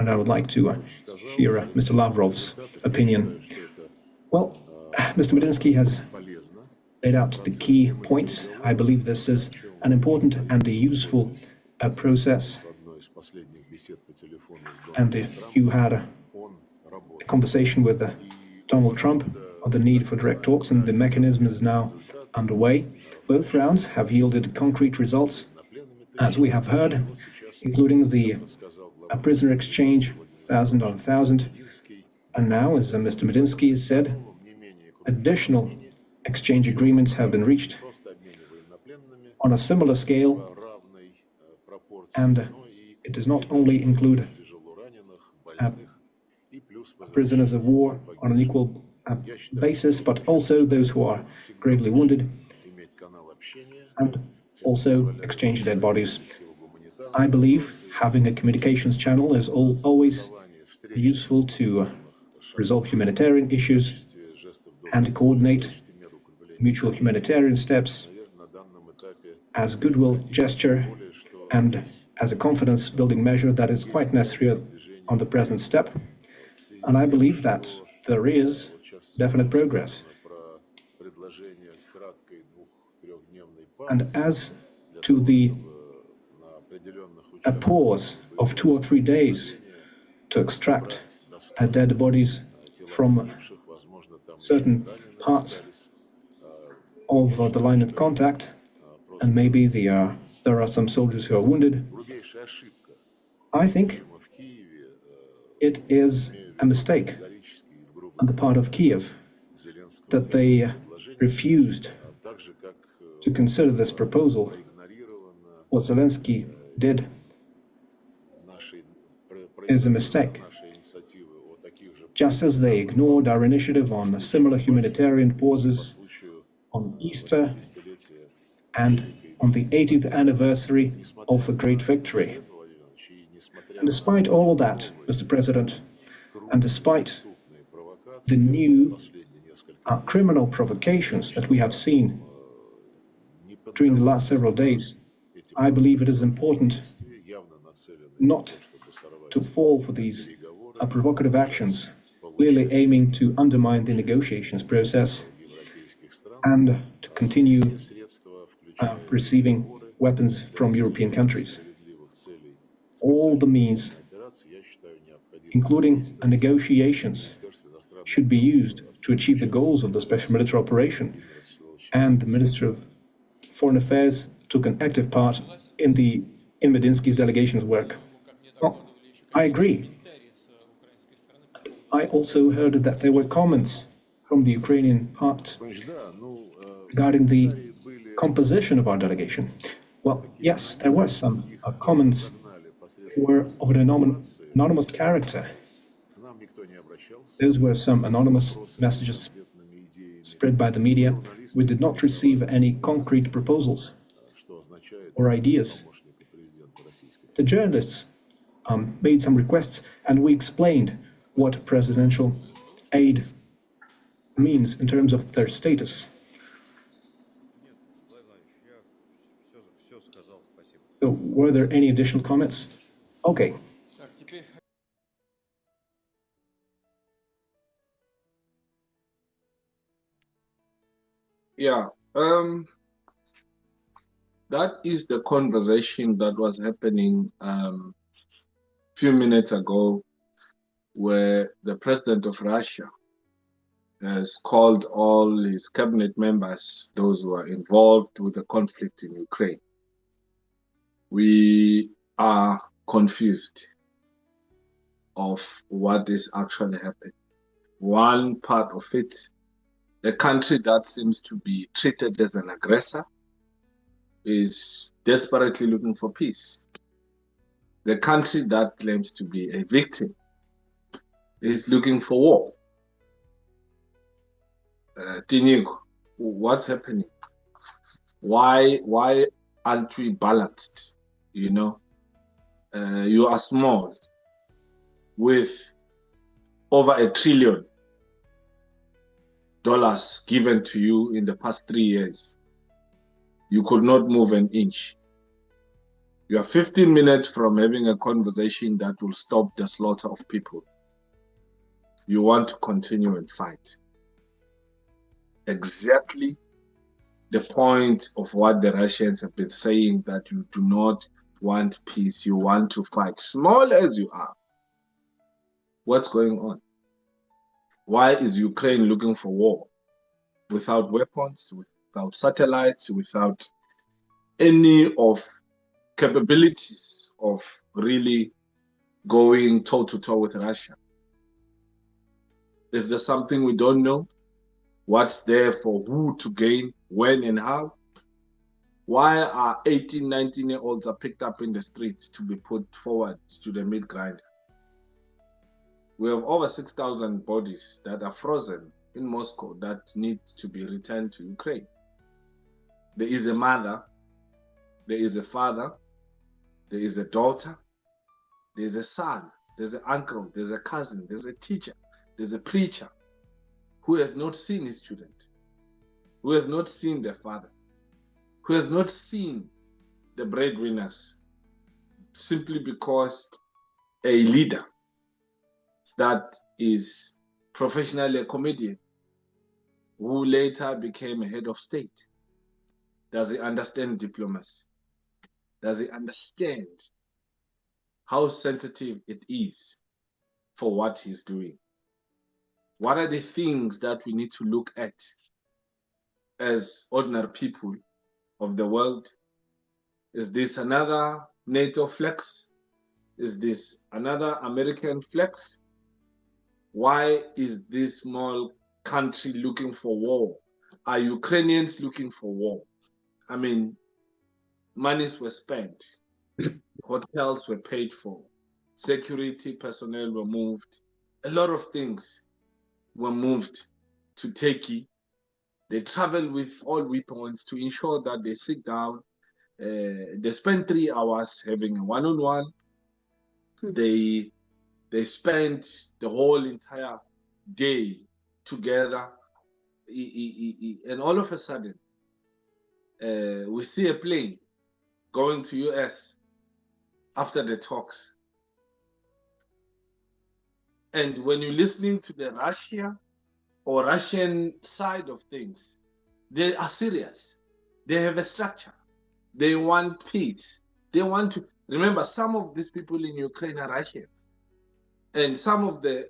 and I would like to hear Mr. Lavrov's opinion. Well, Mr. Medinsky has laid out the key points. I believe this is an important and a useful process. And you had a conversation with Donald Trump on the need for direct talks, and the mechanism is now underway. Both rounds have yielded concrete results, as we have heard, including the prisoner exchange, 1,000 on 1,000. And now, as Mr. Medinsky has said, additional exchange agreements have been reached on a similar scale, and it does not only include prisoners of war on an equal basis, but also those who are gravely wounded, and also exchange dead bodies. I believe having a communications channel is always useful to resolve humanitarian issues and coordinate mutual humanitarian steps as goodwill gesture and as a confidence-building measure that is quite necessary on the present step. And I believe that there is definite progress. And as to a pause of 2 or 3 days to extract dead bodies from certain parts of the line of contact, and maybe there are some soldiers who are wounded, I think it is a mistake on the part of Kiev that they refused to consider this proposal. What Zelensky did is a mistake. Just as they ignored our initiative on similar humanitarian pauses on Easter and on the 80th anniversary of the Great Victory. And despite all of that, Mr. President, and despite the new criminal provocations that we have seen during the last several days, I believe it is important not to fall for these provocative actions, clearly aiming to undermine the negotiations process and to continue receiving weapons from European countries. All the means, including negotiations, should be used to achieve the goals of the special military operation, and the Minister of Foreign Affairs took an active part in Medinsky's delegation's work. Well, I agree. I also heard that there were comments from the Ukrainian part regarding the composition of our delegation. Well, yes, there were some comments that were of an anonymous character. Those were some anonymous messages spread by the media. We did not receive any concrete proposals or ideas. The journalists made some requests, and we explained what presidential aid means in terms of their status. So, were there any additional comments? Okay. Yeah, that is the conversation that was happening few minutes ago, where the president of Russia has called all his cabinet members, those who are involved with the conflict in Ukraine. We are confused of what is actually happening. One part of it, the country that seems to be treated as an aggressor is desperately looking for peace. The country that claims to be a victim is looking for war. Tinigo, what's happening? Why aren't we balanced? You know, you are small with over $1 trillion given to you in the past 3 years. You could not move an inch. You are 15 minutes from having a conversation that will stop the slaughter of people. You want to continue and fight. Exactly the point of what the Russians have been saying, that you do not want peace, you want to fight, small as you are. What's going on? Why is Ukraine looking for war? Without weapons, without satellites, without any of capabilities of really going toe-to-toe with Russia. Is there something we don't know? What's there for who to gain, when and how? Why are 18, 19-year-olds are picked up in the streets to be put forward to the meat grinder? We have over 6,000 bodies that are frozen in Moscow that need to be returned to Ukraine. There is a mother, there is a father, there is a daughter, there's a son, there's an uncle, there's a cousin, there's a teacher, there's a preacher who has not seen his student, who has not seen their father, who has not seen the breadwinners, simply because a leader that is professionally a comedian who later became a head of state. Does he understand diplomacy? Does he understand how sensitive it is for what he's doing? What are the things that we need to look at as ordinary people of the world? Is this another NATO flex? Is this another American flex? Why is this small country looking for war? Are Ukrainians looking for war? I mean, monies were spent, hotels were paid for, security personnel were moved, a lot of things were moved to Turkey. They travel with all weapons to ensure that they sit down. They spend 3 hours having a one-on-one. They spend the whole entire day together, and all of a sudden, we see a plane going to US after the talks. And when you're listening to the Russia or Russian side of things, they are serious. They have a structure. They want peace. They want to, remember, some of these people in Ukraine are Russians. And some of the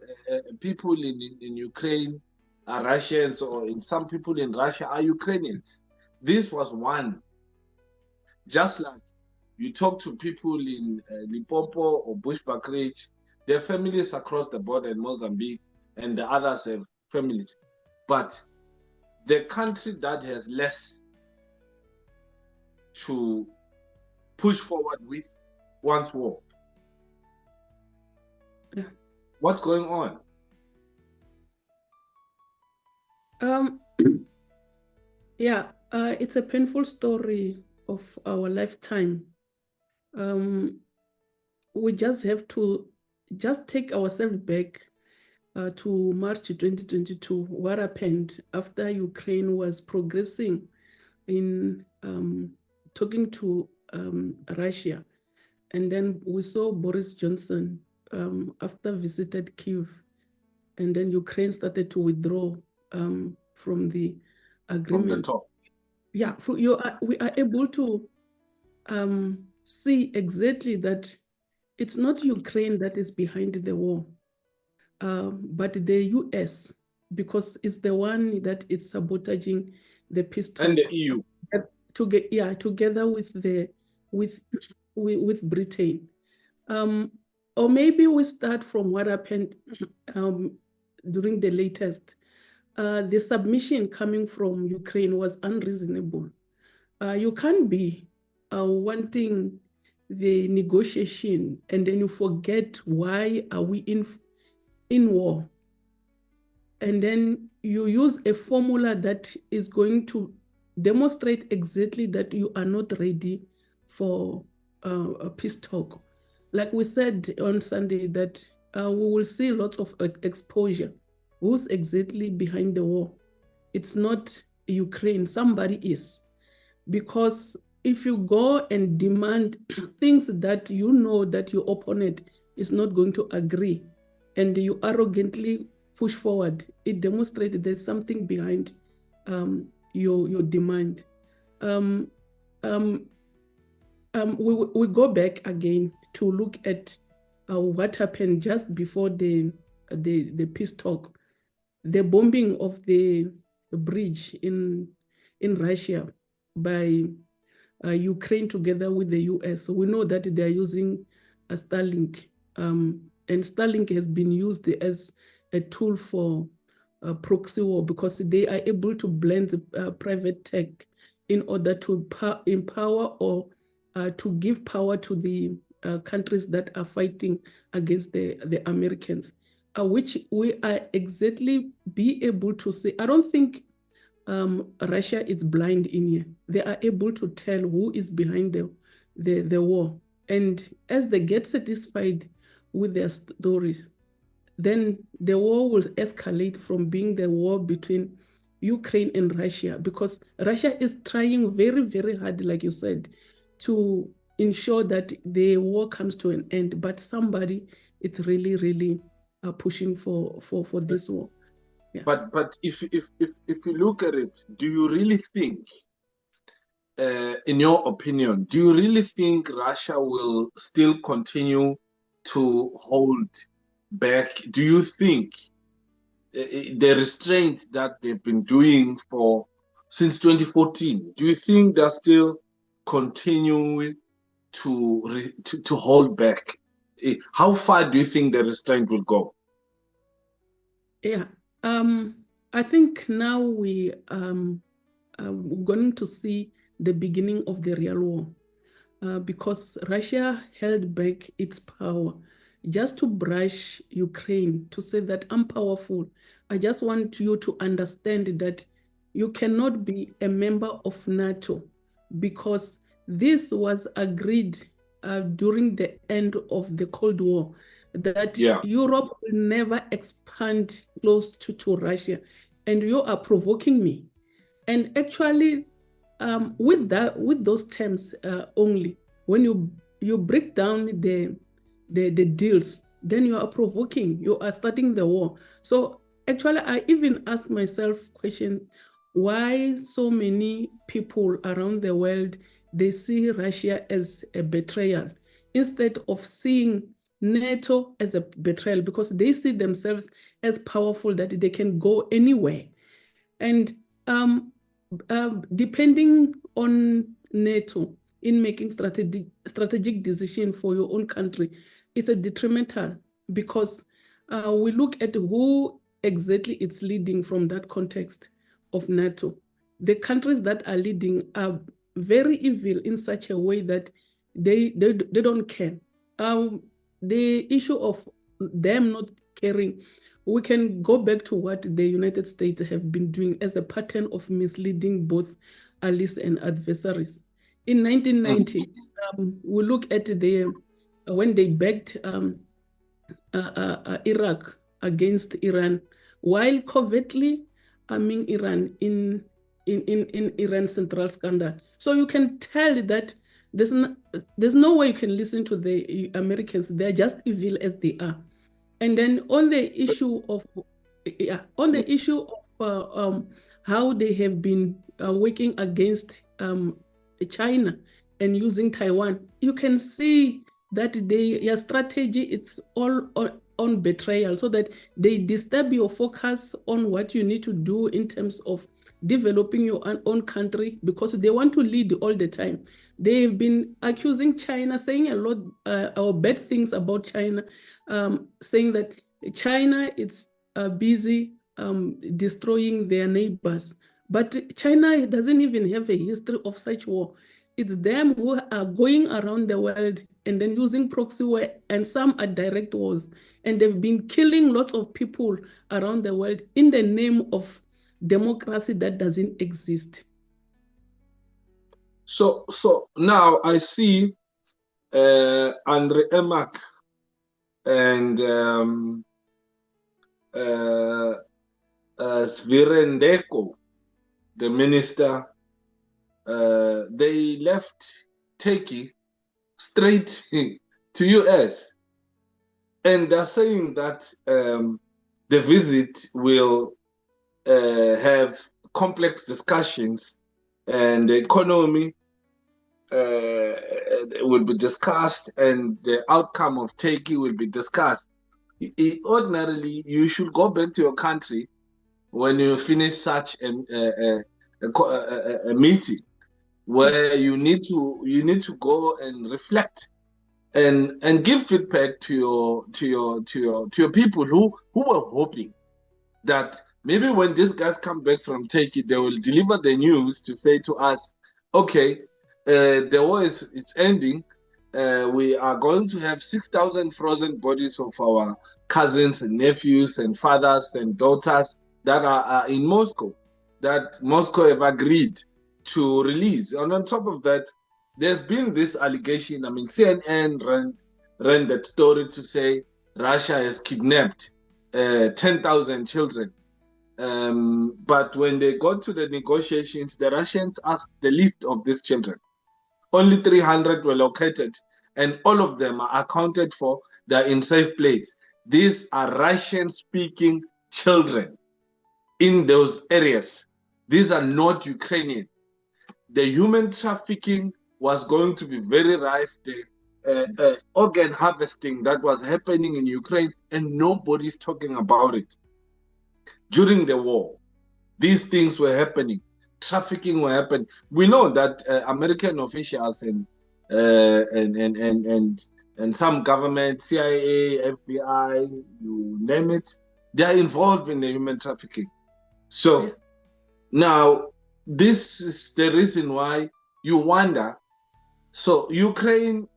people in Ukraine are Russians, or in some people in Russia are Ukrainians. This was one. Just like you talk to people in Limpopo or Bushbuck Ridge, their families across the border in Mozambique, and the others have families. But the country that has less to push forward with wants war. Yeah. What's going on? Yeah, it's a painful story of our lifetime. We just have to just take ourselves back to March 2022. What happened after Ukraine was progressing in talking to Russia, and then we saw Boris Johnson after visited Kyiv, and then Ukraine started to withdraw from the agreement. From the top. Yeah, we are able to see exactly that it's not Ukraine that is behind the war, but the US, because it's the one that is sabotaging the peace talk. And the EU. Together with Britain. Or maybe we start from what happened during the latest. The submission coming from Ukraine was unreasonable. You can't be wanting the negotiation and then you forget why are we in war. And then you use a formula that is going to demonstrate exactly that you are not ready for a peace talk. Like we said on Sunday, that we will see lots of exposure. Who's exactly behind the war? It's not Ukraine, somebody is. Because if you go and demand things that you know that your opponent is not going to agree, and you arrogantly push forward, it demonstrates there's something behind your demand. We go back again to look at what happened just before the peace talk, the bombing of the bridge in Russia by Ukraine together with the US. We know that they are using a Starlink, and Starlink has been used as a tool for proxy war because they are able to blend private tech in order to empower or to give power to the countries that are fighting against the Americans, which we are exactly be able to see. I don't think Russia is blind in here. They are able to tell who is behind the war. And as they get satisfied with their stories, then the war will escalate from being the war between Ukraine and Russia, because Russia is trying very, very hard, like you said, to ensure that the war comes to an end. But somebody is really, really pushing for this war. Yeah. But if you look at it, do you really think, in your opinion, do you really think Russia will still continue to hold back? Do you think the restraint that they've been doing since 2014, do you think they're still continuing to hold back? How far do you think the restraint will go? Yeah, I think now we're going to see the beginning of the real war, because Russia held back its power just to brush Ukraine, to say that I'm powerful. I just want you to understand that you cannot be a member of NATO, because this was agreed during the end of the Cold War, that Europe will never expand close to Russia, and you are provoking me. And actually, with those terms only, when you break down the deals, then you are provoking, you are starting the war. So actually, I even ask myself question, why so many people around the world, they see Russia as a betrayal instead of seeing NATO as a betrayal, because they see themselves as powerful, that they can go anywhere. And depending on NATO in making strategic decision for your own country is a detrimental, because we look at who exactly it's leading from that context of NATO. The countries that are leading are very evil in such a way that they don't care. The issue of them not caring, we can go back to what the United States have been doing as a pattern of misleading both allies and adversaries. In 1990, we look at when they backed Iraq against Iran, while covertly arming Iran in Iran Central Scandal. So you can tell that there's no way you can listen to the Americans. They're just evil as they are. And then on the issue of how they have been working against China and using Taiwan, you can see that their strategy, it's all on betrayal, so that they disturb your focus on what you need to do in terms of developing your own country, because they want to lead all the time. They've been accusing China, saying a lot of bad things about China, saying that China is busy destroying their neighbors. But China doesn't even have a history of such war. It's them who are going around the world and then using proxy war, and some are direct wars. And they've been killing lots of people around the world in the name of democracy that doesn't exist. So now I see Andre Emak and Svirendeko, the minister they left Turkey straight to US. And they're saying that the visit will have complex discussions, and the economy will be discussed, and the outcome of Turkey will be discussed. Ordinarily, you should go back to your country when you finish such a meeting, where you need to go and reflect and give feedback to your people who were hoping that maybe when these guys come back from Turkey, they will deliver the news to say to us, okay, the war it's ending. We are going to have 6,000 frozen bodies of our cousins and nephews and fathers and daughters that are in Moscow, that Moscow have agreed to release. And on top of that, there's been this allegation. I mean, CNN ran that story to say Russia has kidnapped 10,000 children. But when they got to the negotiations, the Russians asked the list of these children. Only 300 were located, and all of them are accounted for. They're in safe place. These are Russian-speaking children in those areas. These are not Ukrainian. The human trafficking was going to be very rife. The organ harvesting that was happening in Ukraine, and nobody's talking about it. During the war, these things were happening. Trafficking were happening. We know that American officials and some government, CIA, FBI, you name it, they are involved in the human trafficking. So now this is the reason why you wonder. So Ukraine,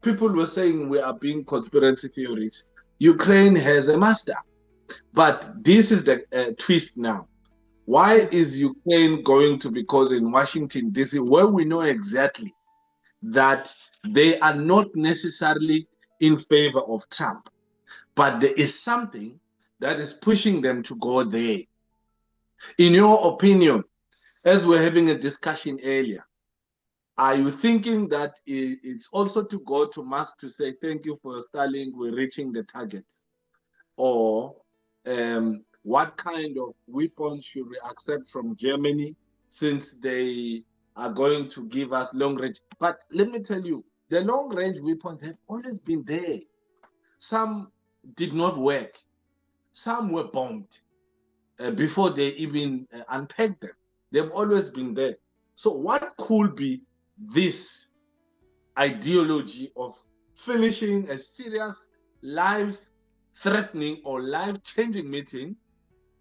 people were saying we are being conspiracy theories. Ukraine has a master. But this is the twist now. Why is Ukraine going to be causing Washington, D.C., where we know exactly that they are not necessarily in favor of Trump, but there is something that is pushing them to go there? In your opinion, as we're having a discussion earlier, are you thinking that it's also to go to Musk to say, thank you for Starlink, we're reaching the targets? Or what kind of weapons should we accept from Germany, since they are going to give us long range? But let me tell you, the long range weapons have always been there. Some did not work. Some were bombed before they even unpacked them. They've always been there. So what could be this ideology of finishing a serious life-threatening or life-changing meeting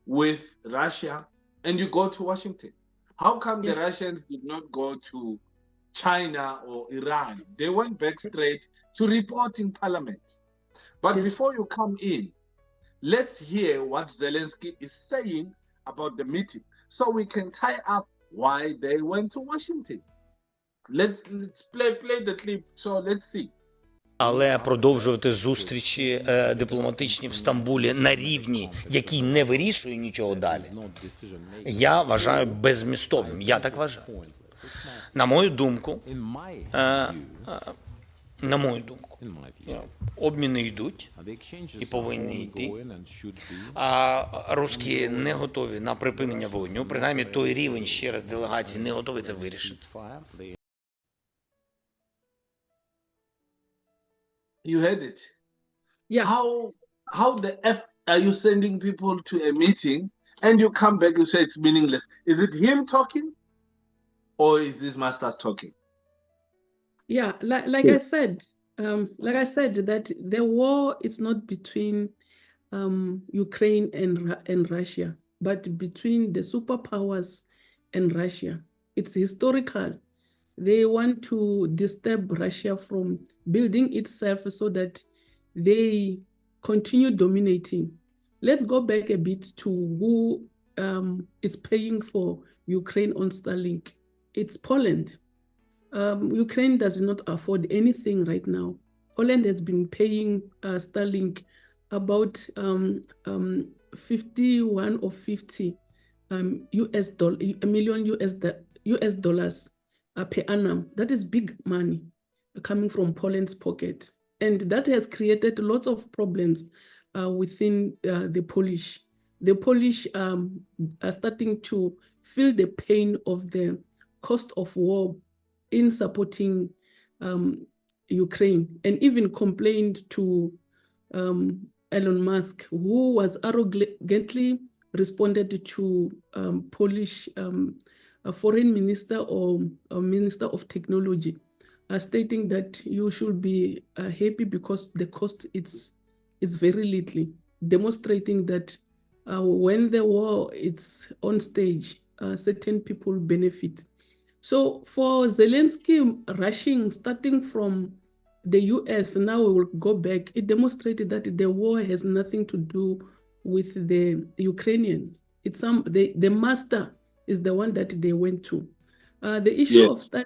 with Russia, and you go to Washington? How come the Russians did not go to China or Iran? They went back straight to report in Parliament. But before you come in, let's hear what Zelensky is saying about the meeting, so we can tie up why they went to Washington. Let's play the clip, so let's see. Але продовжувати зустрічі дипломатичні в Стамбулі на рівні, який не вирішує нічого далі, я вважаю беззмістовним. Я так вважаю. На мою думку, обміни йдуть і повинні йти, а русські не готові на припинення вогню, принаймні той рівень ще раз делегації не готові це вирішити. You heard it. Yeah. How the F are you sending people to a meeting and you come back and say it's meaningless? Is it him talking, or is his masters talking? Yeah, like I said, that the war is not between Ukraine and Russia, but between the superpowers and Russia. It's historical. They want to disturb Russia from building itself so that they continue dominating. Let's go back a bit to who is paying for Ukraine on Starlink. It's Poland. Ukraine does not afford anything right now. Poland has been paying Starlink about 51 or 50 US dollar, $1 million US dollars per annum. That is big money coming from Poland's pocket. And that has created lots of problems within the Polish. The Polish are starting to feel the pain of the cost of war in supporting Ukraine, and even complained to Elon Musk, who was arrogantly responded to Polish foreign minister or minister of technology, stating that you should be happy because the cost is very little, demonstrating that when the war is on stage, certain people benefit. So for Zelensky rushing, starting from the US, now we will go back, it demonstrated that the war has nothing to do with the Ukrainians. It's the master is the one that they went to. The issue Yes. of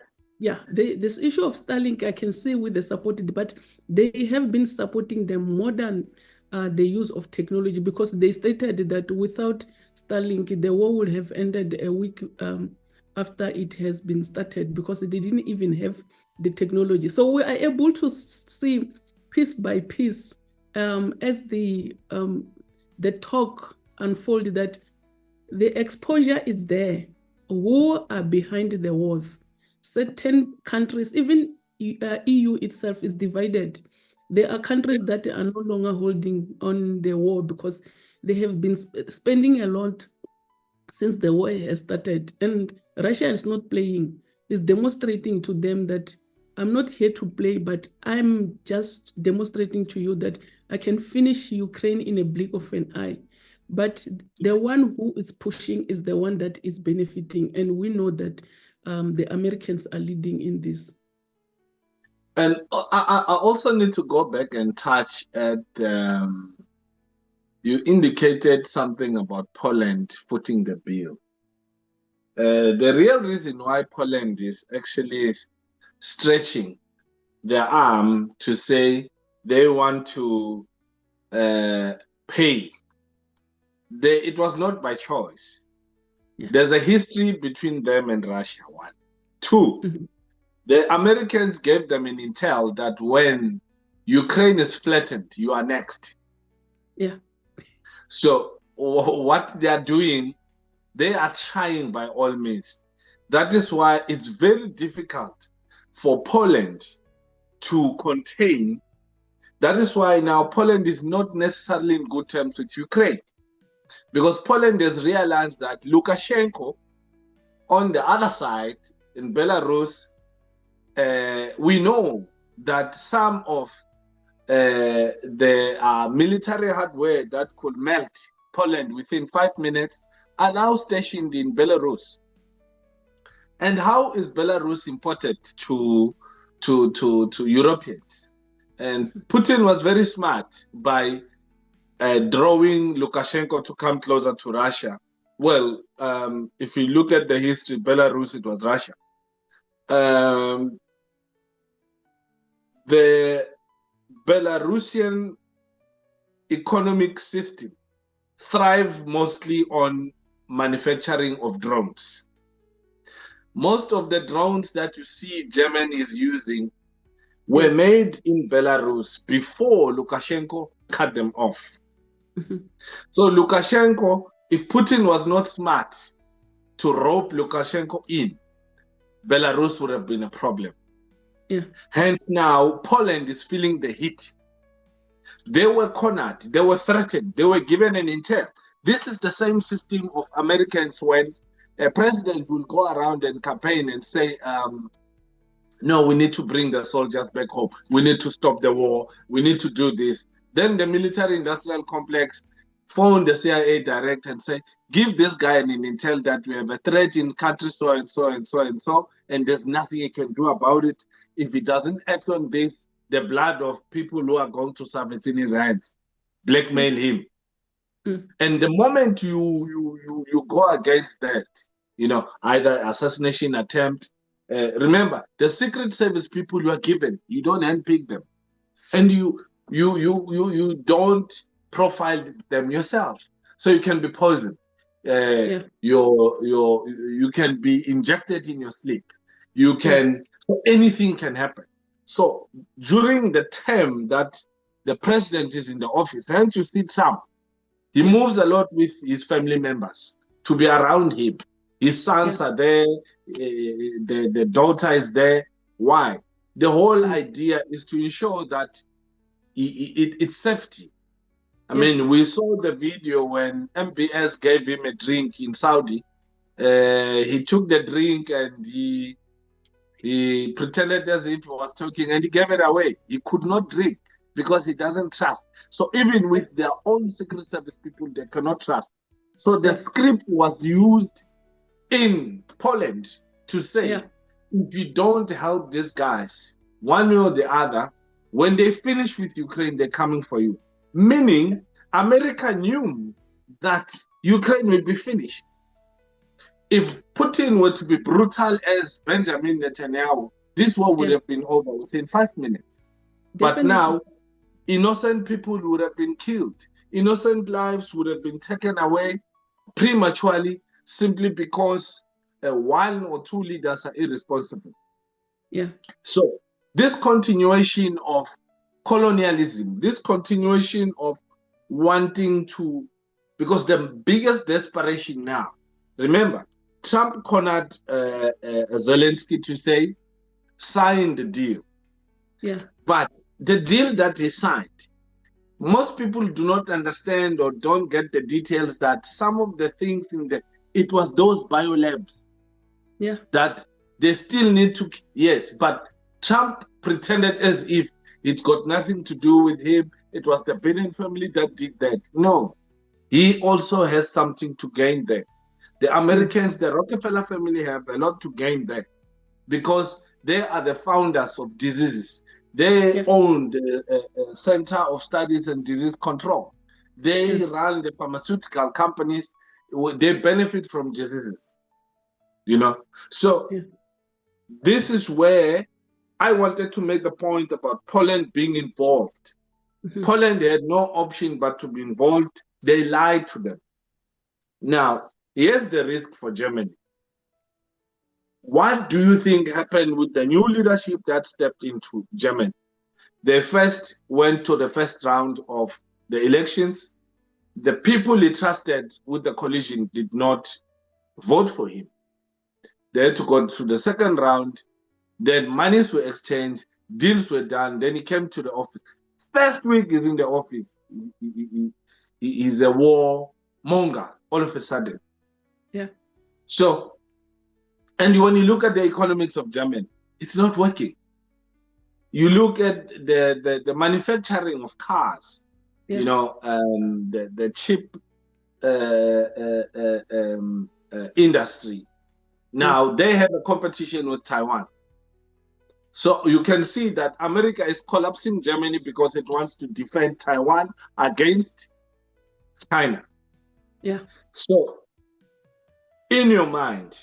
this issue of Starlink, I can see with the supported, but they have been supporting them more than the use of technology, because they stated that without Starlink, the war would have ended a week after it has been started, because they didn't even have the technology. So we are able to see piece by piece as the talk unfolded, that the exposure is there. Who are behind the wars? Certain countries, even EU itself is divided. There are countries that are no longer holding on the war because they have been spending a lot since the war has started. And Russia is not playing, is demonstrating to them that I'm not here to play, but I'm just demonstrating to you that I can finish Ukraine in a blink of an eye. But the one who is pushing is the one that is benefiting. And we know that the Americans are leading in this. And I also need to go back and touch at, you indicated something about Poland footing the bill. The real reason why Poland is actually stretching their arm to say they want to pay, it was not by choice. Yeah. There's a history between them and Russia, one. Two, the Americans gave them an intel that when Ukraine is flattened, you are next. Yeah. So what they are doing, they are trying by all means. That is why it's very difficult for Poland to contain. That is why now Poland is not necessarily in good terms with Ukraine, because Poland has realized that Lukashenko, on the other side, in Belarus, we know that some of the military hardware that could melt Poland within 5 minutes are now stationed in Belarus. And how is Belarus imported to Europeans? And Putin was very smart by drawing Lukashenko to come closer to Russia. Well, if you look at the history, Belarus, it was Russia. The Belarusian economic system thrive mostly on manufacturing of drones. Most of the drones that you see Germany is using were made in Belarus before Lukashenko cut them off. So Lukashenko, if Putin was not smart to rope Lukashenko in, Belarus would have been a problem. Yeah. Hence now Poland is feeling the heat. They were cornered, they were threatened, they were given an intel. This is the same system of Americans when a president will go around and campaign and say, no, we need to bring the soldiers back home. We need to stop the war. We need to do this. Then the military-industrial complex phone the CIA director and say, give this guy an intel that we have a threat in country so and so and so and so, and there's nothing he can do about it. If he doesn't act on this, the blood of people who are going to serve it in his hands. Blackmail him. And the moment you go against that, either assassination attempt, remember, the Secret Service people you are given, you don't handpick them. And you don't profile them yourself. So you can be poisoned. You can be injected in your sleep. You can, so anything can happen. So during the term that the president is in the office, and you see Trump, he moves a lot with his family members to be around him. His sons are there, the daughter is there. Why? The whole idea is to ensure that it's safety. I mean, we saw the video when MBS gave him a drink in Saudi. He took the drink and he pretended as if he was talking and he gave it away. He could not drink because he doesn't trust. So even with their own Secret Service people, they cannot trust. So the script was used in Poland to say, if you don't help these guys, one way or the other, when they finish with Ukraine, they're coming for you. Meaning, America knew that Ukraine will be finished. If Putin were to be brutal as Benjamin Netanyahu, this war would have been over within 5 minutes. But now, innocent people would have been killed. Innocent lives would have been taken away prematurely simply because one or two leaders are irresponsible. So this continuation of colonialism, this continuation of wanting to, because the biggest desperation now, remember, Trump cornered Zelensky to say, sign the deal. But the deal that he signed, most people do not understand or don't get the details that some of the things in the, it was those biolabs that they still need to, but Trump pretended as if it's got nothing to do with him. It was the Biden family that did that. No, he also has something to gain there. The Americans, the Rockefeller family have a lot to gain there because they are the founders of diseases. They own the Center of Studies and Disease Control. They run the pharmaceutical companies. They benefit from diseases, you know. So this is where I wanted to make the point about Poland being involved. Poland had no option but to be involved. They lied to them. Now, here's the risk for Germany. What do you think happened with the new leadership that stepped into Germany? They first went to the first round of the elections. The people he trusted with the coalition did not vote for him. They had to go to the second round. Then monies were exchanged, deals were done. Then he came to the office. First week he's in the office. He's a war monger all of a sudden. So, and when you look at the economics of Germany, it's not working. You look at the manufacturing of cars, you know, the chip industry. Now they have a competition with Taiwan. So you can see that America is collapsing Germany because it wants to defend Taiwan against China. So in your mind,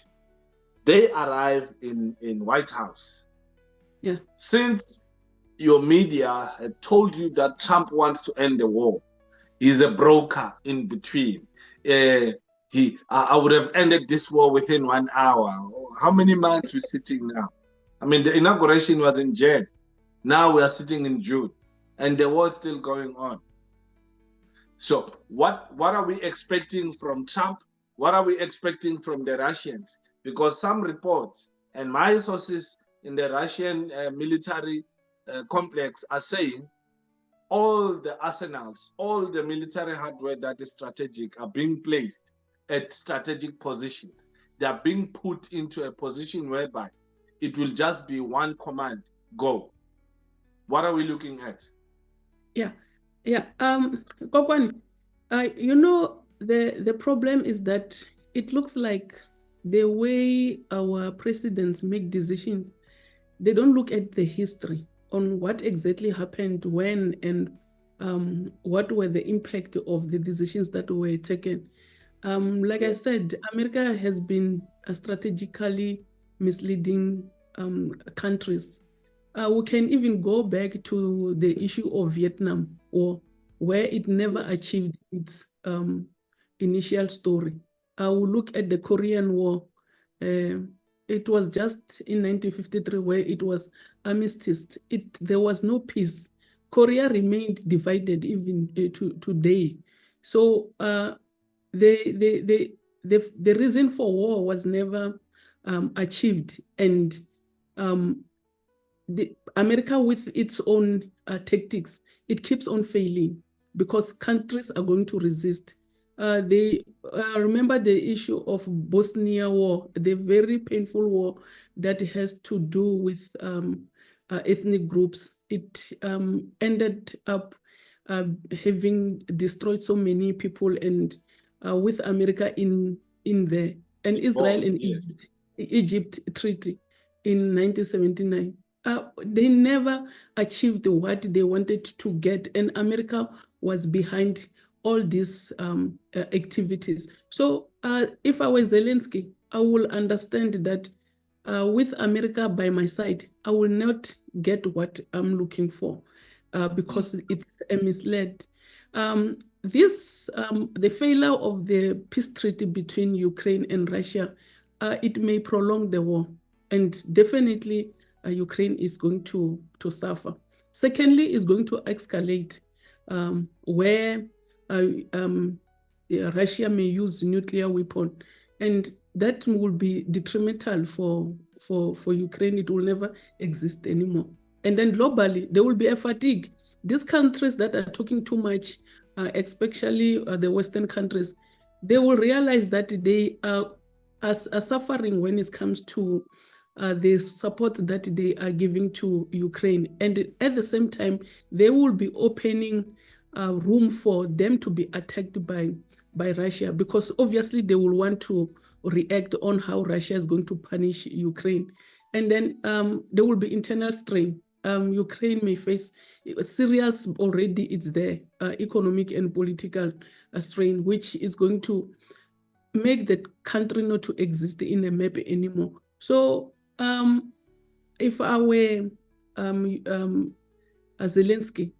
they arrive in White House. Since your media had told you that Trump wants to end the war, he's a broker in between. I would have ended this war within 1 hour. How many months we're sitting now? I mean, the inauguration was in Jan. Now we are sitting in June, and the war is still going on. So what are we expecting from Trump? What are we expecting from the Russians? Because some reports and my sources in the Russian military complex are saying all the arsenals, all the military hardware that is strategic are being placed at strategic positions. They are being put into a position whereby it will just be one command, go. What are we looking at? Kokwani, you know, the problem is that it looks like the way our presidents make decisions, they don't look at the history on what exactly happened when and what were the impact of the decisions that were taken. Like I said, America has been strategically misleading countries. We can even go back to the issue of Vietnam, or where it never achieved its initial story. we look at the Korean War. It was just in 1953 where it was armistice. There was no peace. Korea remained divided even to today. So the reason for war was never achieved, and America with its own tactics, it keeps on failing because countries are going to resist. They remember the issue of Bosnia war, the very painful war that has to do with ethnic groups. It ended up having destroyed so many people, and with America in there, and Israel and Egypt treaty in 1979. They never achieved what they wanted to get, and America was behind all these activities. So if I were Zelensky, I will understand that with America by my side, I will not get what I'm looking for because it's a misled. The failure of the peace treaty between Ukraine and Russia, it may prolong the war, and definitely Ukraine is going to suffer. Secondly, it's going to escalate where Russia may use nuclear weapon, and that will be detrimental for Ukraine. It will never exist anymore. And then globally, there will be a fatigue. These countries that are talking too much, especially the Western countries, they will realize that they are suffering when it comes to the support that they are giving to Ukraine. And at the same time, they will be opening room for them to be attacked by Russia, because obviously they will want to react on how Russia is going to punish Ukraine. And then there will be internal strain. Ukraine may face serious, already it's there, economic and political strain, which is going to make the country not to exist in the map anymore. So if I were Zelensky,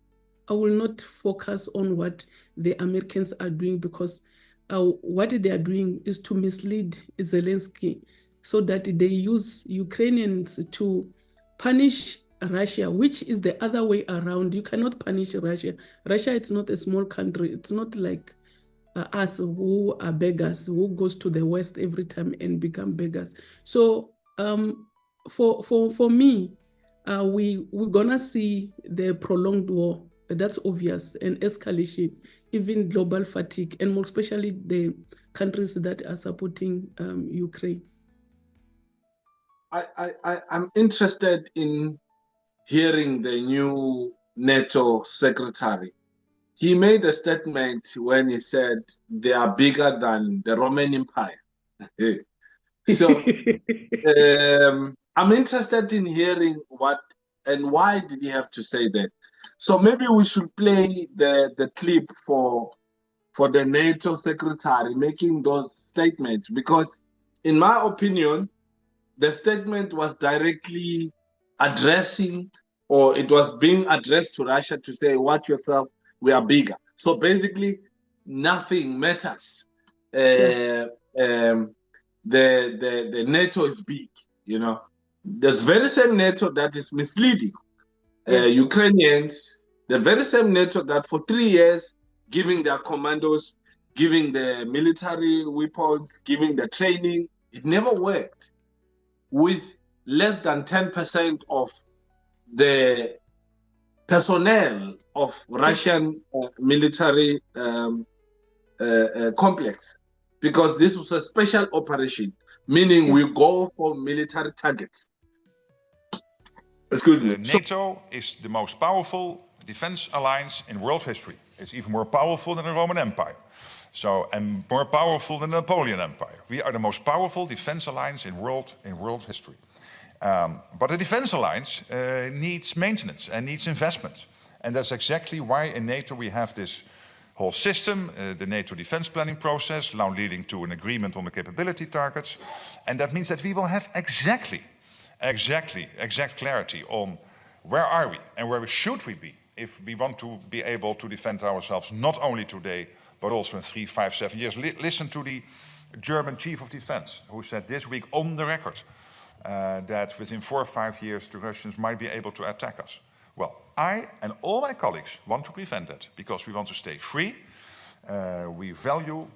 I will not focus on what the Americans are doing, because what they are doing is to mislead Zelensky so that they use Ukrainians to punish Russia, which is the other way around. You cannot punish Russia. Russia, it's not a small country. It's not like us who are beggars, who goes to the West every time and become beggars. So for me, we're gonna see the prolonged war. That's obvious, and escalation, even global fatigue, and more especially the countries that are supporting Ukraine. I'm interested in hearing the new NATO secretary. He made a statement when he said they are bigger than the Roman Empire. So I'm interested in hearing what and why did he have to say that. So maybe we should play the clip for the NATO secretary making those statements, because in my opinion, the statement was directly addressing, or it was being addressed to Russia to say, watch yourself, we are bigger. So basically, nothing matters. The NATO is big, you know. There's very same NATO that is misleading Ukrainians, the very same NATO that for 3 years giving their commandos, giving the military weapons, giving the training, it never worked. With less than 10% of the personnel of Russian military complex, because this was a special operation, meaning we go for military targets. Excuse me. NATO is the most powerful defense alliance in world history. It's even more powerful than the Roman Empire. So, and more powerful than the Napoleon Empire. We are the most powerful defense alliance in world history. But the defense alliance needs maintenance and needs investment. And that's exactly why in NATO we have this whole system, the NATO defense planning process, now leading to an agreement on the capability targets. And that means that we will have exact clarity on where are we and where should we be if we want to be able to defend ourselves not only today, but also in 3, 5, 7 years. Listen to the German chief of defense, who said this week on the record that within 4 or 5 years the Russians might be able to attack us. Well, I and all my colleagues want to prevent that because we want to stay free. We value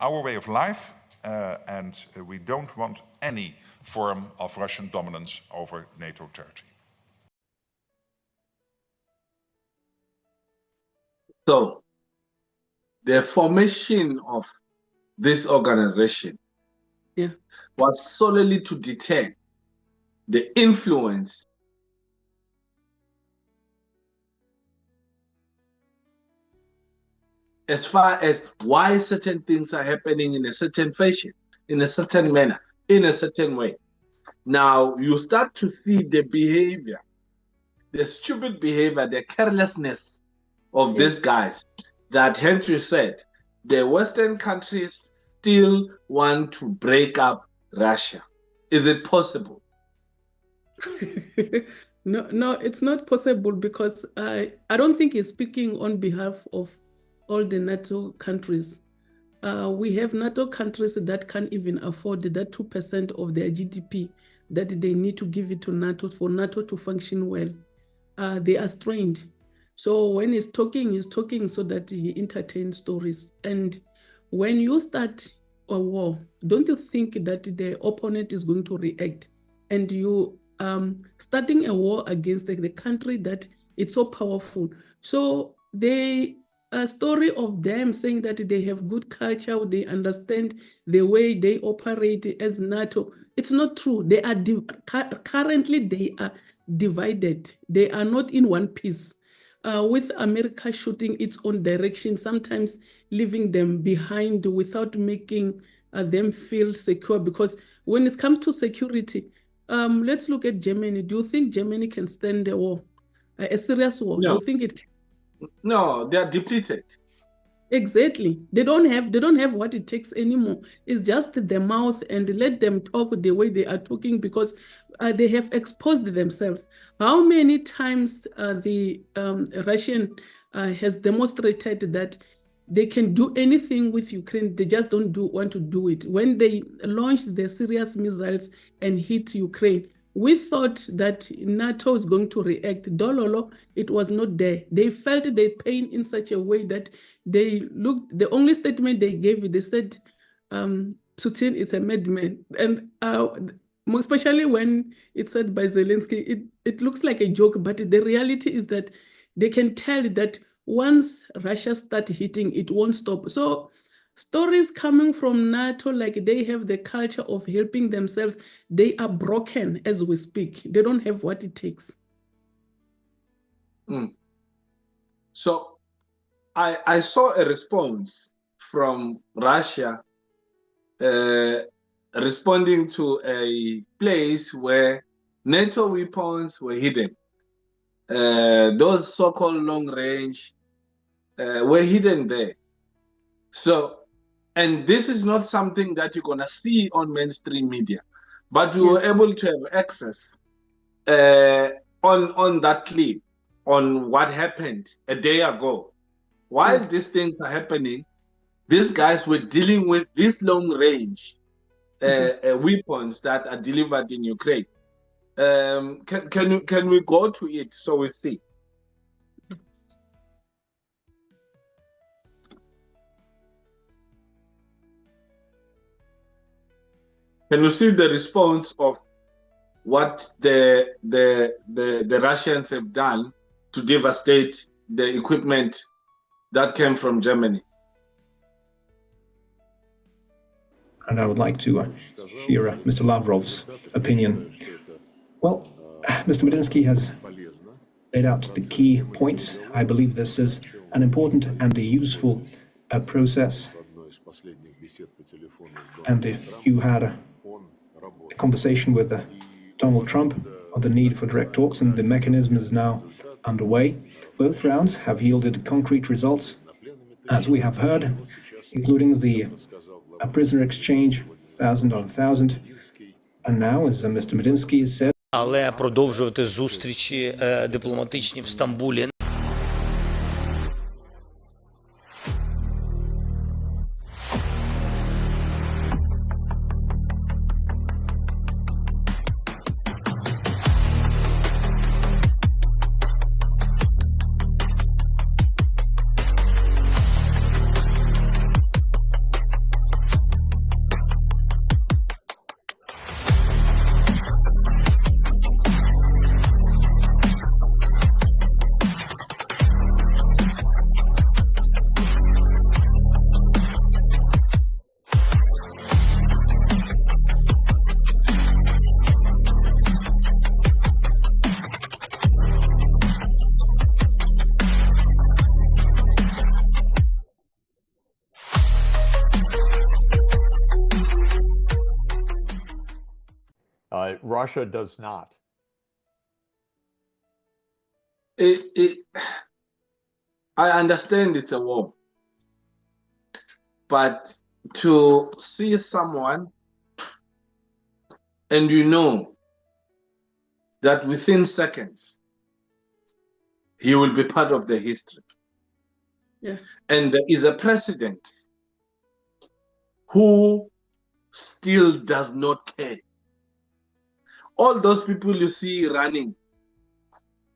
our way of life and we don't want any form of Russian dominance over NATO territory. So, the formation of this organization was solely to deter the influence as far as why certain things are happening in a certain fashion, in a certain manner, in a certain way. Now, you start to see the behavior, the stupid behavior, the carelessness of these guys that Henry said, the Western countries still want to break up Russia. Is it possible? No, it's not possible because I don't think he's speaking on behalf of all the NATO countries. We have NATO countries that can't even afford that 2% of their GDP that they need to give it to NATO for NATO to function well. They are strained. So when he's talking so that he entertains stories. And when you start a war, don't you think that the opponent is going to react? And you starting a war against the country that it's so powerful. So the story of them saying that they have good culture, they understand the way they operate as NATO, it's not true. They are currently they are divided. They are not in one piece. With America shooting its own direction, sometimes leaving them behind without making them feel secure. Because when it comes to security, let's look at Germany. Do you think Germany can stand a war, a serious war? No. Do you think it? No, they are depleted. Exactly. They don't have what it takes anymore. It's just the mouth, and let them talk the way they are talking because they have exposed themselves. How many times the Russian has demonstrated that they can do anything with Ukraine, they just don't want to do it. When they launched the serious missiles and hit Ukraine, we thought that NATO is going to react. Dololo, it was not there. They felt their pain in such a way that they looked, the only statement they gave, they said, Putin is a madman. And especially when it's said by Zelensky, it looks like a joke, but the reality is that they can tell that once Russia starts hitting, it won't stop. So stories coming from NATO, like they have the culture of helping themselves, they are broken as we speak. They don't have what it takes. So I saw a response from Russia responding to a place where NATO weapons were hidden. Those so-called long range were hidden there. So, and this is not something that you're gonna see on mainstream media, but we were able to have access on that clip on what happened a day ago. While these things are happening, these guys were dealing with these long range weapons that are delivered in Ukraine. Can we go to it so we see? Can you see the response of what the Russians have done to devastate the equipment that came from Germany? And I would like to hear Mr. Lavrov's opinion. Well, Mr. Medinsky has laid out the key points. I believe this is an important and a useful process. And if you had a conversation with Donald Trump on the need for direct talks, and the mechanism is now underway. Both rounds have yielded concrete results, as we have heard, including the prisoner exchange, 1,000 on 1,000. And now, as Mr. Medinsky said, але продовжувати зустрічі дипломатичні в Стамбулі Russia does not? I understand it's a war, but to see someone and you know that within seconds he will be part of the history. Yeah. And there is a president who still does not care. All those people you see running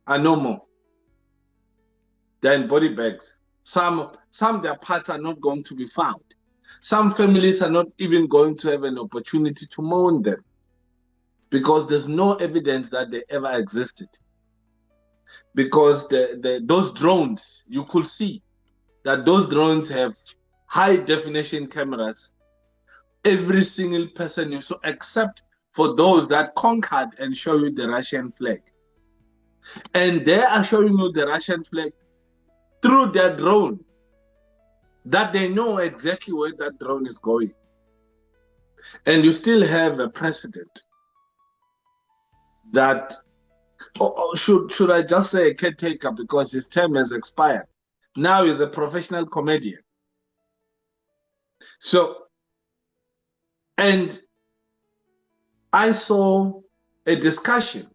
are no more. They're in body bags. Some their parts are not going to be found. Some families are not even going to have an opportunity to mourn them because there's no evidence that they ever existed. Because those drones, you could see that those drones have high definition cameras. Every single person you saw, except for those that conquered and show you the Russian flag. And they are showing you the Russian flag through their drone, that they know exactly where that drone is going. And you still have a president that, should I just say a caretaker because his term has expired. Now he's a professional comedian. So, and I saw a discussion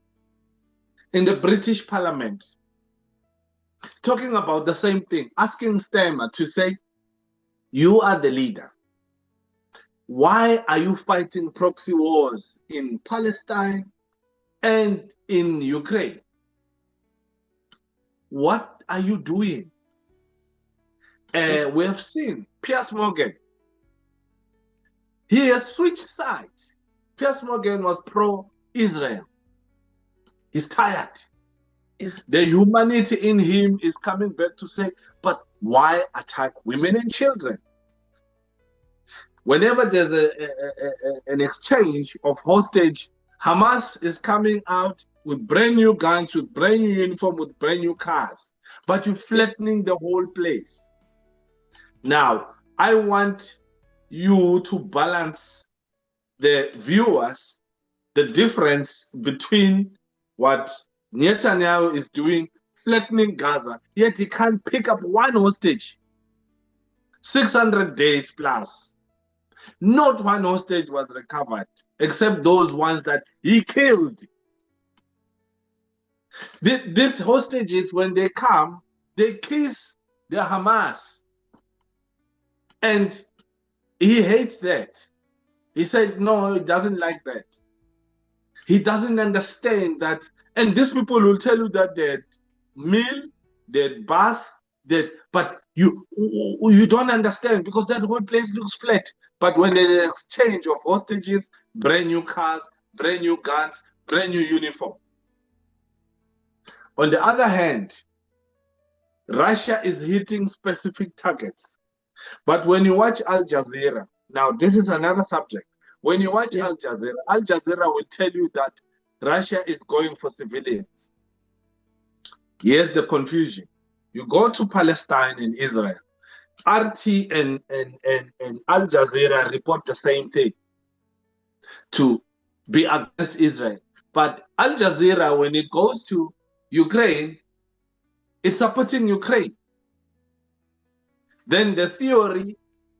in the British Parliament talking about the same thing, asking Stemmer to say, you are the leader. Why are you fighting proxy wars in Palestine and in Ukraine? What are you doing? We have seen Piers Morgan. He has switched sides. Piers Morgan was pro-Israel. He's tired. Yeah. The humanity in him is coming back to say, but why attack women and children? Whenever there's an exchange of hostage, Hamas is coming out with brand new guns, with brand new uniform, with brand new cars, but you're flattening the whole place. Now, I want you to balance the viewers, the difference between what Netanyahu is doing, flattening Gaza, yet he can't pick up one hostage. 600 days plus. Not one hostage was recovered, except those ones that he killed. These hostages, when they come, they kiss the Hamas. And he hates that. He said, no, he doesn't like that. He doesn't understand that. And these people will tell you that they're meal, they're bath, but you don't understand because that whole place looks flat. But when there's an exchange of hostages, brand new cars, brand new guns, brand new uniform. On the other hand, Russia is hitting specific targets. But when you watch Al Jazeera, now this is another subject. When you watch Al Jazeera will tell you that Russia is going for civilians. Here's the confusion. You go to Palestine and Israel. RT and Al Jazeera report the same thing, to be against Israel. But Al Jazeera, when it goes to Ukraine, it's supporting Ukraine. Then the theory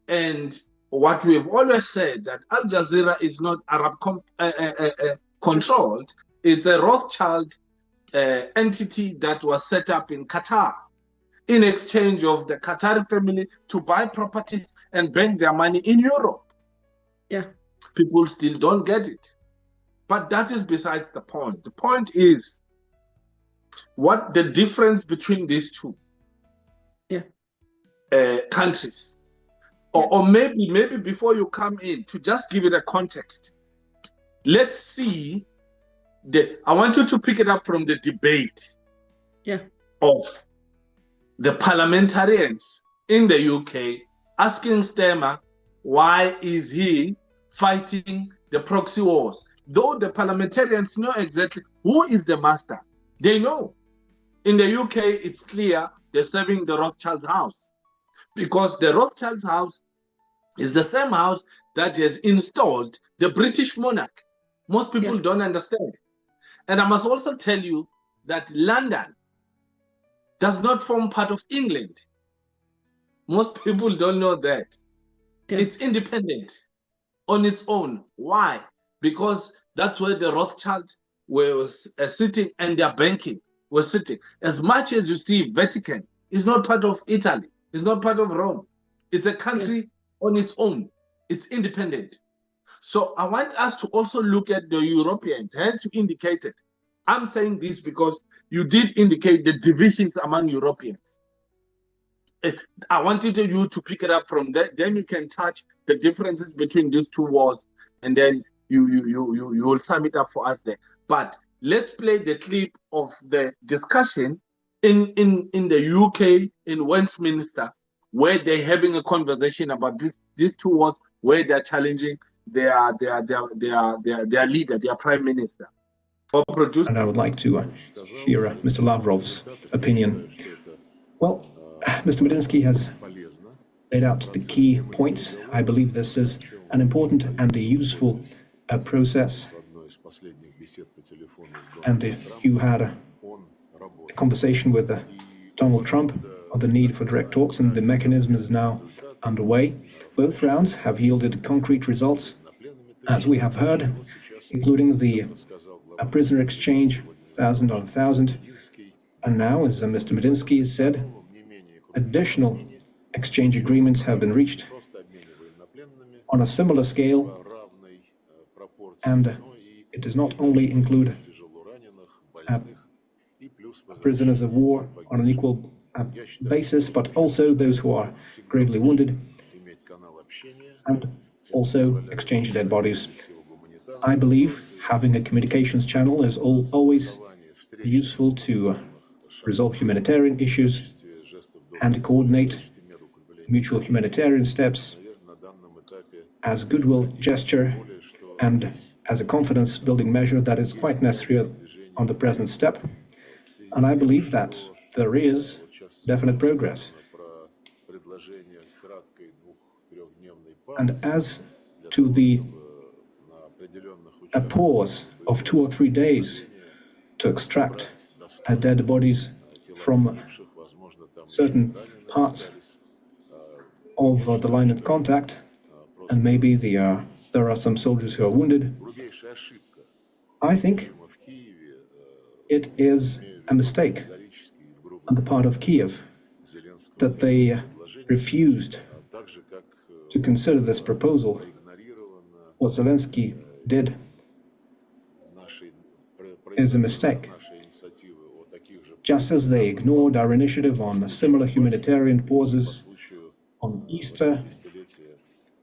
and what we've always said, that Al Jazeera is not Arab controlled. It's a Rothschild entity that was set up in Qatar in exchange of the Qatari family to buy properties and bank their money in Europe. Yeah. People still don't get it. But that is besides the point. The point is what the difference between these two countries. Or maybe before you come in, to just give it a context, let's see I want you to pick it up from the debate of the parliamentarians in the UK asking Stemmer why is he fighting the proxy wars. Though the parliamentarians know exactly who is the master. They know. In the UK, it's clear they're serving the Rothschild's house, because the Rothschild's house is the same house that has installed the British monarch. Most people don't understand. And I must also tell you that London does not form part of England. Most people don't know that. Yeah. It's independent on its own. Why? Because that's where the Rothschild was sitting and their banking was sitting. As much as you see Vatican is not part of Italy, it's not part of Rome. It's a country on its own. It's independent. So I want us to also look at the Europeans, hence you indicated. I'm saying this because you did indicate the divisions among Europeans. I wanted you to pick it up from there. Then you can touch the differences between these two wars, and then you will sum it up for us there. But let's play the clip of the discussion in the UK, in Westminster, where they're having a conversation about these two wars, where they're challenging their leader, their prime minister. And I would like to hear Mr. Lavrov's opinion. Well, Mr. Medinsky has laid out the key points. I believe this is an important and a useful process. And if you had a conversation with Donald Trump on the need for direct talks, and the mechanism is now underway. Both rounds have yielded concrete results, as we have heard, including the prisoner exchange, 1,000 on 1,000. And now, as Mr. Medinsky has said, additional exchange agreements have been reached on a similar scale, and it does not only include prisoners of war on an equal basis, but also those who are gravely wounded, and also exchange dead bodies. I believe having a communications channel is always useful to resolve humanitarian issues and coordinate mutual humanitarian steps as goodwill gesture and as a confidence-building measure that is quite necessary on the present step. And I believe that there is definite progress. And as to a pause of 2 or 3 days to extract dead bodies from certain parts of the line of contact, and maybe there are some soldiers who are wounded, I think it is a mistake on the part of Kiev that they refused to consider this proposal. What Zelensky did is a mistake. Just as they ignored our initiative on similar humanitarian pauses on Easter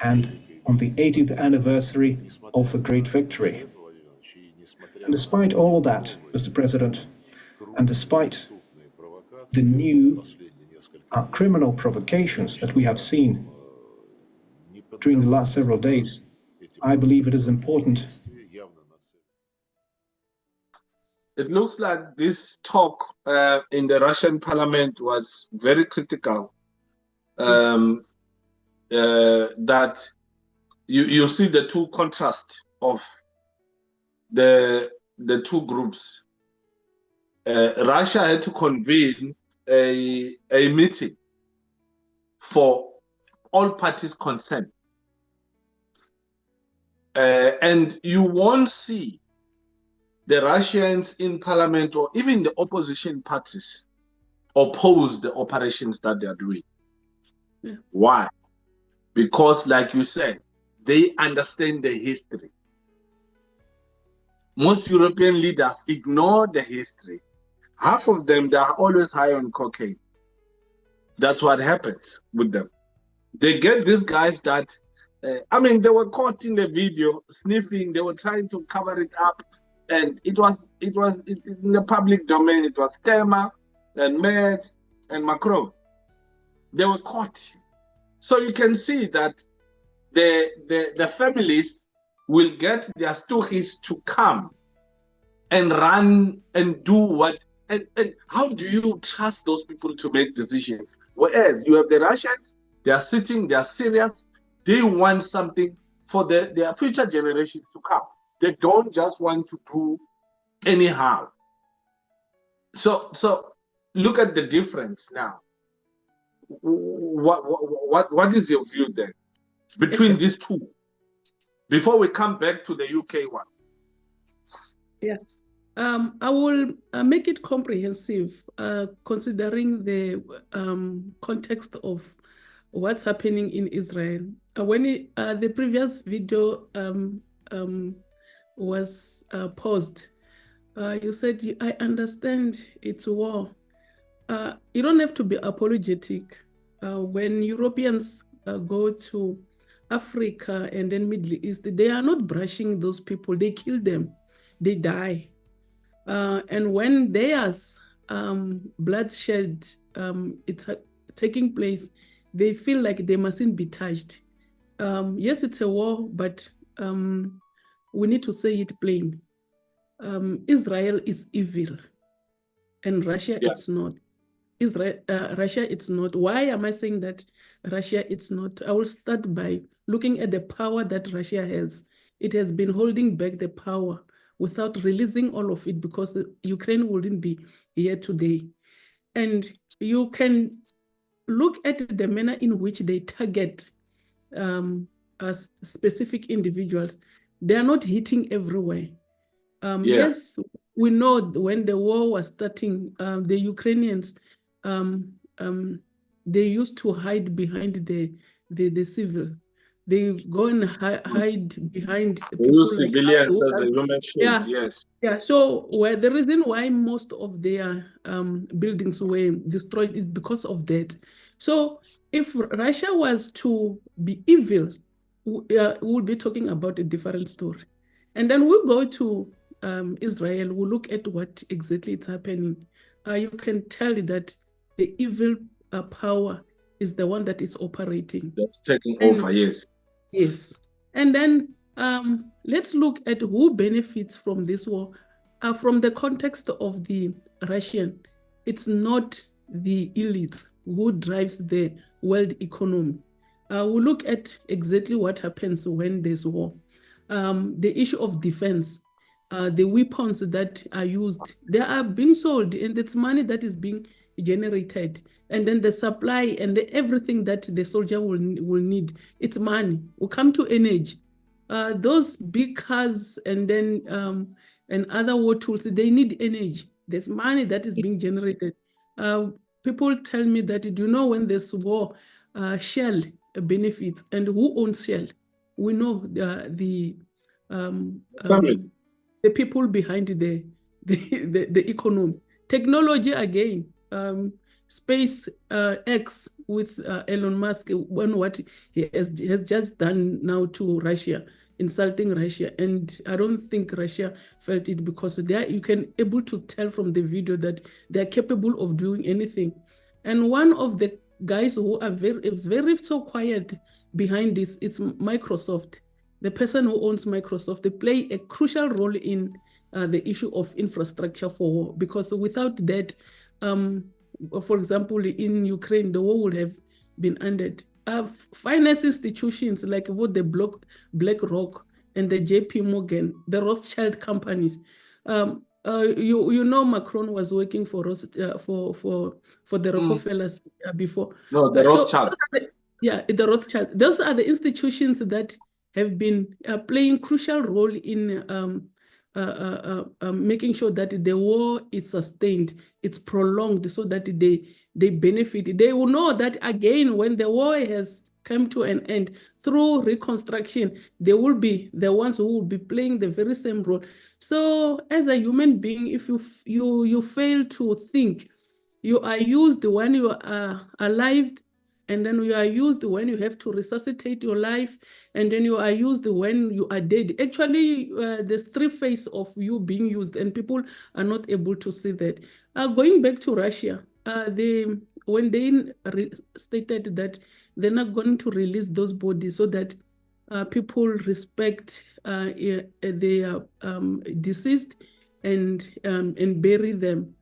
and on the 80th anniversary of the Great Victory. And despite all that, Mr. President, and despite the new criminal provocations that we have seen during the last several days, I believe it is important. It looks like this talk in the Russian parliament was very critical. That you see the two contrasts of the two groups. Russia had to convene a meeting for all parties concerned. And you won't see the Russians in parliament or even the opposition parties oppose the operations that they are doing. Yeah. Why? Because, like you said, they understand the history. Most European leaders ignore the history. Half of them, they are always high on cocaine. That's what happens with them. They get these guys that, they were caught in the video sniffing. They were trying to cover it up, and it was in the public domain. It was Temer and Merz and Macron. They were caught. So you can see that the families will get their stories to come and run and do what. And how do you trust those people to make decisions? Whereas you have the Russians, they are sitting, they are serious, they want something for their future generations to come. They don't just want to do anyhow. So look at the difference now. What is your view then between these two? Before we come back to the UK one. Yeah. I will make it comprehensive, considering the context of what's happening in Israel. When the previous video was paused, you said, I understand it's war. You don't have to be apologetic. When Europeans go to Africa and then Middle East, they are not brushing those people. They kill them. They die. And when there's bloodshed, it's taking place, they feel like they mustn't be touched. Yes, it's a war, but we need to say it plain. Israel is evil, and Russia, it's not. Russia, it's not. Why am I saying that Russia, it's not? I will start by looking at the power that Russia has. It has been holding back the power without releasing all of it, because Ukraine wouldn't be here today. And you can look at the manner in which they target as specific individuals. They are not hitting everywhere. Yes, we know when the war was starting, the Ukrainians, they used to hide behind the civil. They go and hide behind people like civilians as a human shield. Yes. Yeah. So the reason why most of their buildings were destroyed is because of that. So if Russia was to be evil, we'll be talking about a different story. And then we'll go to Israel. We'll look at what exactly is happening. You can tell that the evil power is the one that is operating. That's taking over, yes. Yes. And then let's look at who benefits from this war. From the context of the Russian, it's not the elites who drives the world economy. We'll look at exactly what happens when there's war. The issue of defense, the weapons that are used, they are being sold, and it's money that is being generated. And then the supply and everything that the soldier will need, it's money. We'll come to energy. Those big cars and then and other war tools, they need energy. There's money that is being generated. People tell me that, do you know when there's war, Shell benefits, and who owns Shell? We know the people behind the economy. Technology again, Space X with Elon Musk, when what he has just done now to Russia, insulting Russia, and I don't think Russia felt it, because you can able to tell from the video that they are capable of doing anything. And one of the guys who are very so quiet behind this, it's Microsoft. The person who owns Microsoft, they play a crucial role in the issue of infrastructure for war, because without that, for example, in Ukraine, the war would have been ended. Finance institutions like what the BlackRock and the JP Morgan, the Rothschild companies. You know, Macron was working for the Rockefellers before. No, the Rothschild. The Rothschild. Those are the institutions that have been playing crucial role in making sure that the war is sustained, it's prolonged, so that they benefit. They will know that again, when the war has come to an end, through reconstruction, they will be the ones who will be playing the very same role. So as a human being, if you fail to think, you are used when you are alive, and then you are used when you have to resuscitate your life, and then you are used when you are dead. Actually, there's three phases of you being used, and people are not able to see that. Going back to Russia, when they stated that they're not going to release those bodies so that people respect their deceased and bury them,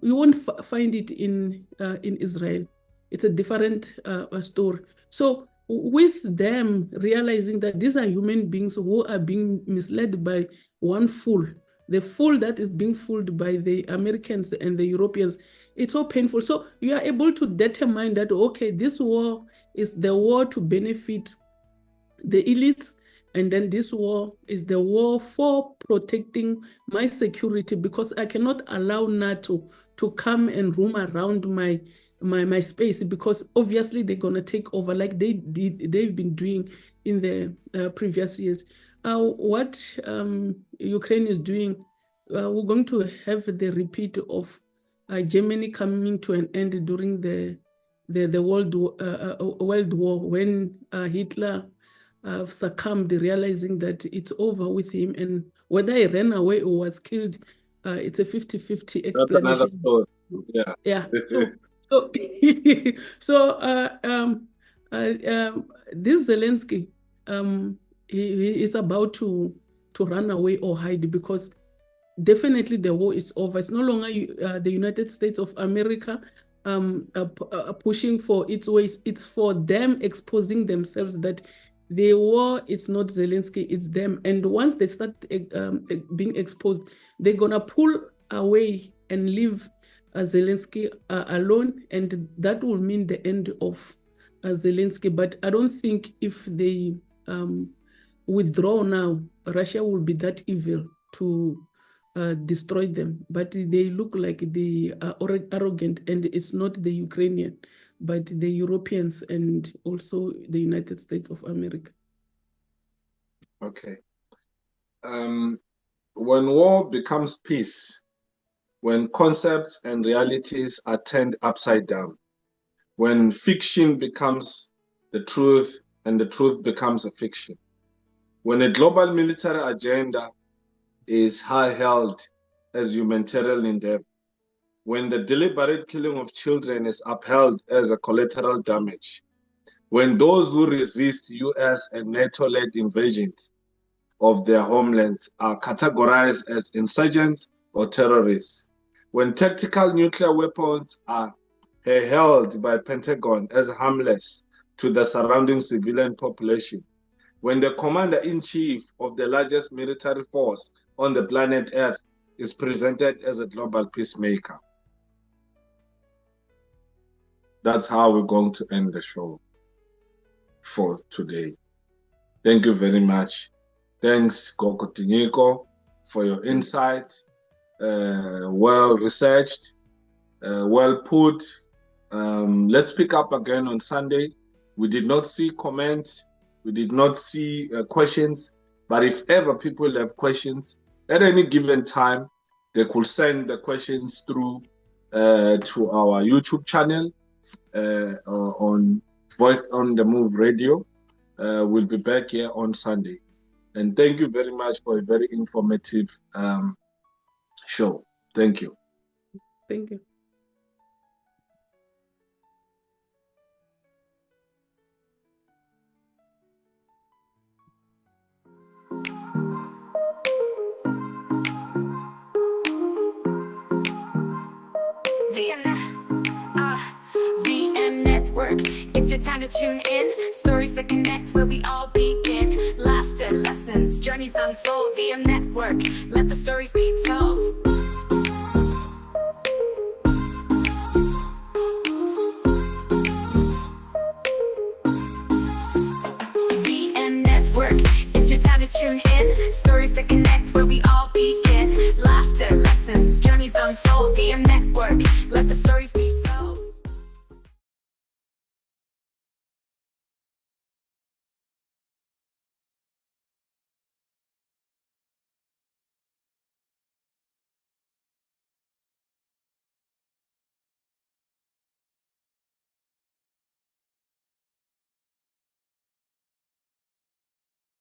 you won't find it in Israel. It's a different story. So with them realizing that these are human beings who are being misled by one fool, the fool that is being fooled by the Americans and the Europeans, it's so painful. So you are able to determine that, okay, this war is the war to benefit the elites, and then this war is the war for protecting my security, because I cannot allow NATO to come and roam around my space, because obviously they're gonna take over like they've been doing in the previous years. What Ukraine is doing, we're going to have the repeat of Germany coming to an end during the World War, when Hitler succumbed, realizing that it's over with him, and whether he ran away or was killed, it's a 50-50 explanation. That's another story. Yeah. Yeah. So this Zelensky, he is about to run away or hide, because definitely the war is over. It's no longer the United States of America pushing for its ways. It's for them exposing themselves that the war, it's not Zelensky, it's them. And once they start being exposed, they're gonna pull away and leave Zelensky alone, and that will mean the end of Zelensky. But I don't think if they withdraw now, Russia will be that evil to destroy them. But they look like they are arrogant, and it's not the Ukrainian, but the Europeans and also the United States of America. Okay. When war becomes peace, when concepts and realities are turned upside down, when fiction becomes the truth and the truth becomes a fiction, when a global military agenda is high-held as humanitarian endeavor, when the deliberate killing of children is upheld as a collateral damage, when those who resist US and NATO-led invasions of their homelands are categorized as insurgents or terrorists, when tactical nuclear weapons are held by Pentagon as harmless to the surrounding civilian population, when the commander-in-chief of the largest military force on the planet Earth is presented as a global peacemaker. That's how we're going to end the show for today. Thank you very much. Thanks, Goko Tinyiko, for your insight. Well researched, well put. Let's pick up again on Sunday. We did not see comments. We did not see questions. But if ever people have questions at any given time, they could send the questions through to our YouTube channel on Voice on the Move Radio. We'll be back here on Sunday. And thank you very much for a very informative show. Thank you. Thank you. VM Network, it's your time to tune in. Stories that connect where we all begin. Laughter, lessons, journeys unfold. VM Network, let the stories be told. VM Network, it's your time to tune in.